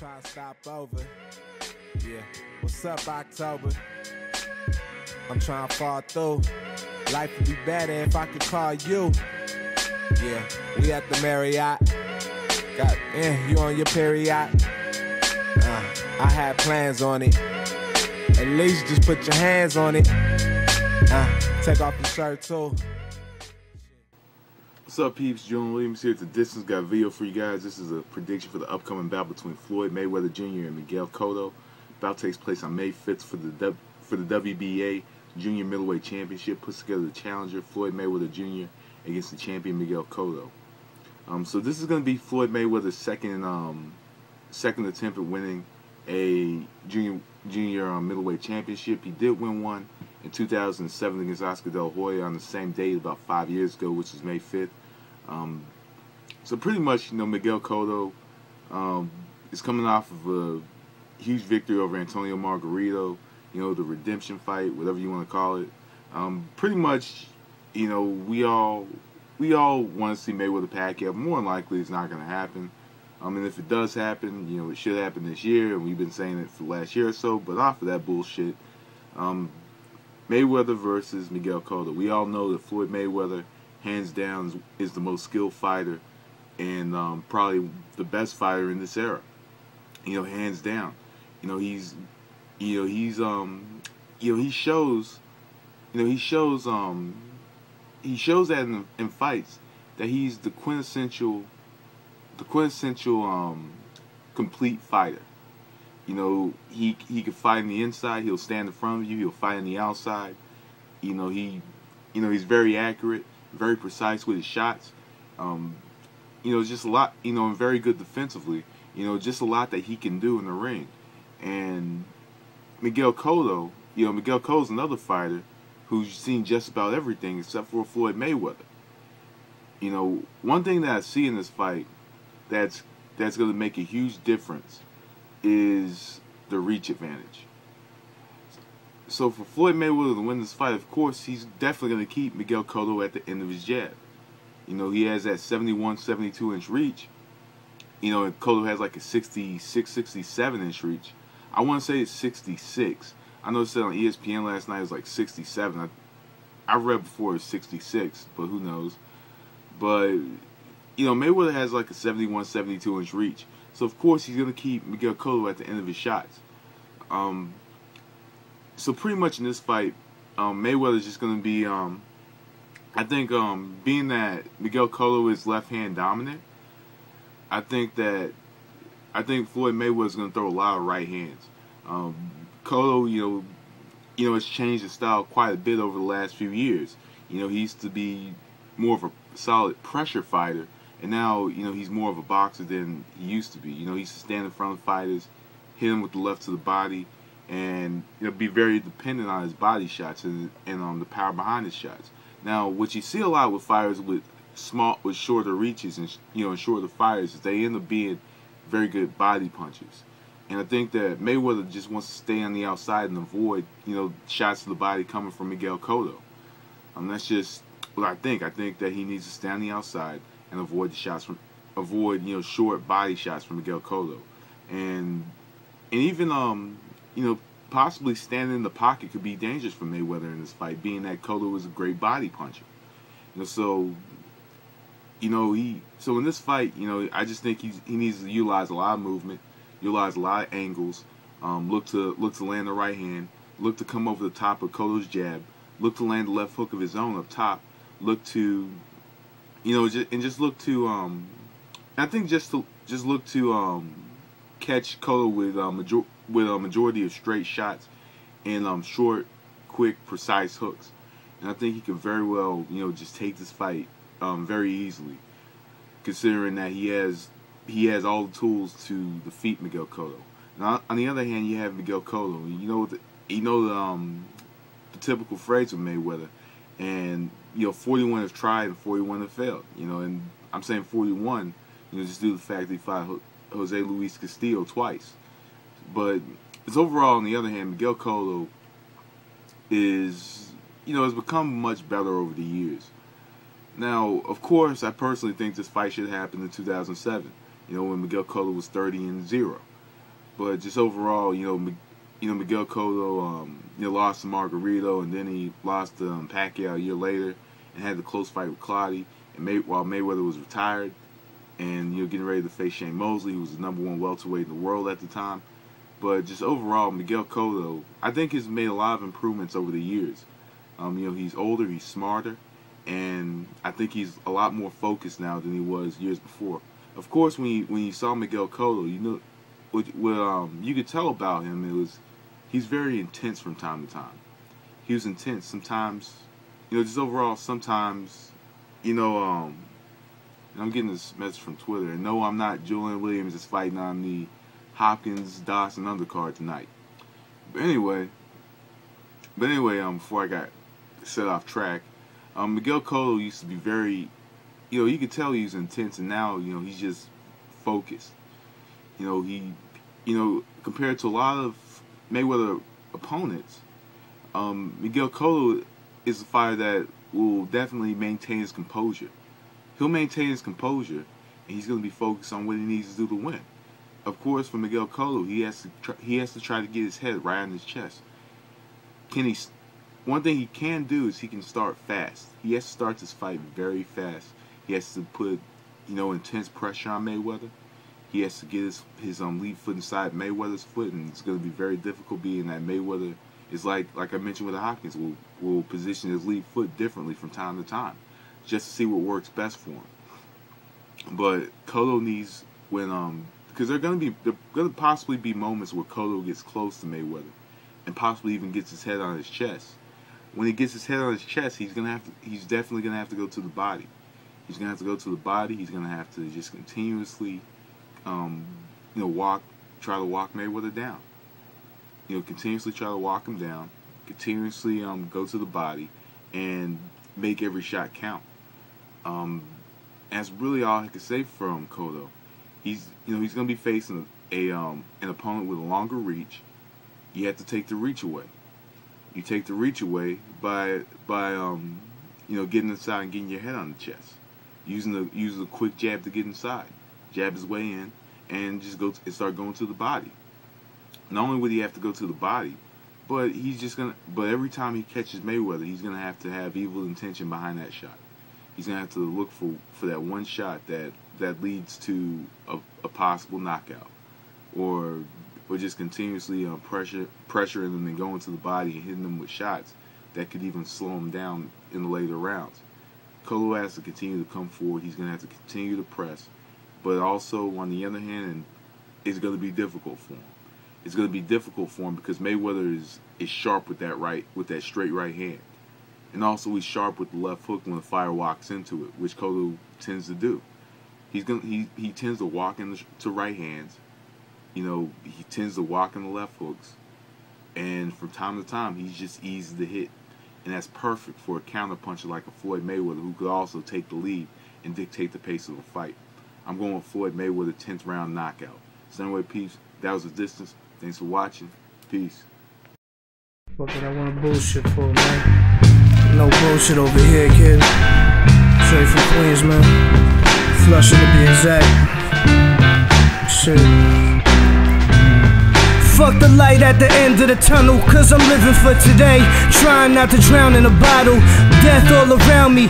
trying to stop over. Yeah, what's up, October? I'm trying to fall through. Life would be better if I could call you. Yeah, we at the Marriott. You on your period? I had plans on it. At least just put your hands on it. Take off your shirt too. What's up, peeps? Julian Williams here at The Distance. Got a video for you guys. This is a prediction for the upcoming bout between Floyd Mayweather Jr. and Miguel Cotto. Bout takes place on May 5th for the WBA Junior Middleweight Championship. Puts together the challenger Floyd Mayweather Jr. against the champion Miguel Cotto. So this is going to be Floyd Mayweather's second attempt at winning a junior middleweight championship. He did win one in 2007 against Oscar De La Hoya on the same date about 5 years ago, which was May 5th. So pretty much, Miguel Cotto is coming off of a huge victory over Antonio Margarito, the redemption fight, whatever you want to call it. Pretty much, we all want to see Mayweather Pacquiao. More than likely, it's not going to happen. And if it does happen, it should happen this year, and we've been saying it for the last year or so. But off of that bullshit, Mayweather versus Miguel Cotto. We all know that Floyd Mayweather, hands down, is the most skilled fighter and probably the best fighter in this era. Hands down. He shows that in fights that he's the quintessential complete fighter. He can fight on the inside. He'll stand in front of you. He'll fight on the outside. He's very accurate, very precise with his shots. Just a lot. And very good defensively. Just a lot that he can do in the ring. And Miguel Cotto's another fighter who's seen just about everything except for Floyd Mayweather. One thing that I see in this fight that's going to make a huge difference is the reach advantage. So for Floyd Mayweather to win this fight, of course, he's definitely going to keep Miguel Cotto at the end of his jab. He has that 71, 72-inch reach. And Cotto has like a 66, 67-inch reach. I want to say it's 66. I know it said on ESPN last night it was like 67. I read before it was 66, but who knows. But, Mayweather has like a 71, 72-inch reach. So, of course, he's going to keep Miguel Cotto at the end of his shots. So, pretty much in this fight, Mayweather's just going to be, I think, being that Miguel Cotto is left-hand dominant, I think Floyd Mayweather's going to throw a lot of right hands. Cotto, has changed his style quite a bit over the last few years. He used to be more of a solid pressure fighter, and now, he's more of a boxer than he used to be. He used to stand in front of fighters, hit him with the left to the body, and be very dependent on his body shots and the power behind his shots. Now, what you see a lot with fighters with shorter reaches and shorter fighters is they end up being very good body punchers. And I think that Mayweather just wants to stay on the outside and avoid shots to the body coming from Miguel Cotto. That's just what I think. I think that he needs to stay on the outside and avoid short body shots from Miguel Cotto, and even possibly standing in the pocket could be dangerous for Mayweather in this fight, being that Cotto is a great body puncher. So in this fight, I just think he needs to utilize a lot of movement, utilize a lot of angles, look to land the right hand, look to come over the top of Cotto's jab, look to land the left hook of his own up top, look to catch Cotto with a majority of straight shots and short, quick, precise hooks. And I think he could very well just take this fight very easily, considering that he has all the tools to defeat Miguel Cotto. Now, on the other hand, you have Miguel Cotto. The typical phrase with Mayweather, and 41 have tried and 41 have failed. And I'm saying 41, just due to the fact that he fought Jose Luis Castillo twice. But it's overall, on the other hand, Miguel Cotto has become much better over the years. Now, of course, I personally think this fight should happen in 2007. When Miguel Cotto was 30-0. But just overall, Miguel Cotto, lost to Margarito, and then he lost to Pacquiao a year later, and had the close fight with Clottey. And while Mayweather was retired, and getting ready to face Shane Mosley, who was the #1 welterweight in the world at the time. But just overall, Miguel Cotto, I think, has made a lot of improvements over the years. He's older, he's smarter, and I think he's a lot more focused now than he was years before. Of course, when you saw Miguel Cotto, what you could tell about him, he's very intense from time to time. He was intense sometimes, just overall sometimes, I'm getting this message from Twitter, and no, I'm not. Julian Williams is fighting on the Hopkins-Dawson undercard tonight. But anyway, before I got set off track, Miguel Cotto used to be very, you could tell he was intense, and now, he's just focused. Compared to a lot of Mayweather opponents, Miguel Cotto is a fighter that will definitely maintain his composure. He'll maintain his composure, and he's going to be focused on what he needs to do to win. Of course, for Miguel Cotto, he has to try to get his head right on his chest. One thing he can do is he can start fast. He has to start this fight very fast. He has to put, intense pressure on Mayweather. He has to get his lead foot inside Mayweather's foot, and it's going to be very difficult, being that Mayweather is like I mentioned with the Hopkins, will position his lead foot differently from time to time, just to see what works best for him. But Cotto needs, because there are going to possibly be moments where Cotto gets close to Mayweather, and possibly even gets his head on his chest. When he gets his head on his chest, he's definitely gonna have to go to the body. He's gonna have to go to the body. He's gonna have to just continuously, try to walk Mayweather down. Continuously try to walk him down. Continuously go to the body, and make every shot count. That's really all I can say from Cotto. He's gonna be facing an opponent with a longer reach. You have to take the reach away. You take the reach away by getting inside and getting your head on the chest, using a quick jab to get inside, jab his way in, and just start going to the body. Not only would he have to go to the body, but But every time he catches Mayweather, he's gonna have to have evil intention behind that shot. He's gonna have to look for that one shot that leads to a possible knockout, or just continuously pressuring them and going to the body and hitting them with shots that could even slow him down in the later rounds. Cotto has to continue to come forward. He's going to have to continue to press. But also, on the other hand, it's going to be difficult for him. It's going to be difficult for him because Mayweather is sharp with that straight right hand. And also he's sharp with the left hook when the fighter walks into it, which Cotto tends to do. He tends to walk to right hands. He tends to walk in the left hooks, and from time to time, he's just easy to hit, and that's perfect for a counterpuncher like a Floyd Mayweather, who could also take the lead and dictate the pace of the fight. I'm going with Floyd Mayweather 10th round knockout. So anyway, peeps, that was the distance. Thanks for watching. Peace. Fuck it, I want bullshit for, man. No bullshit over here, kid. Straight from Queens, man. Flushing to be exact. Shit. Fuck the light at the end of the tunnel, cause I'm living for today. Trying not to drown in a bottle. Death all around me.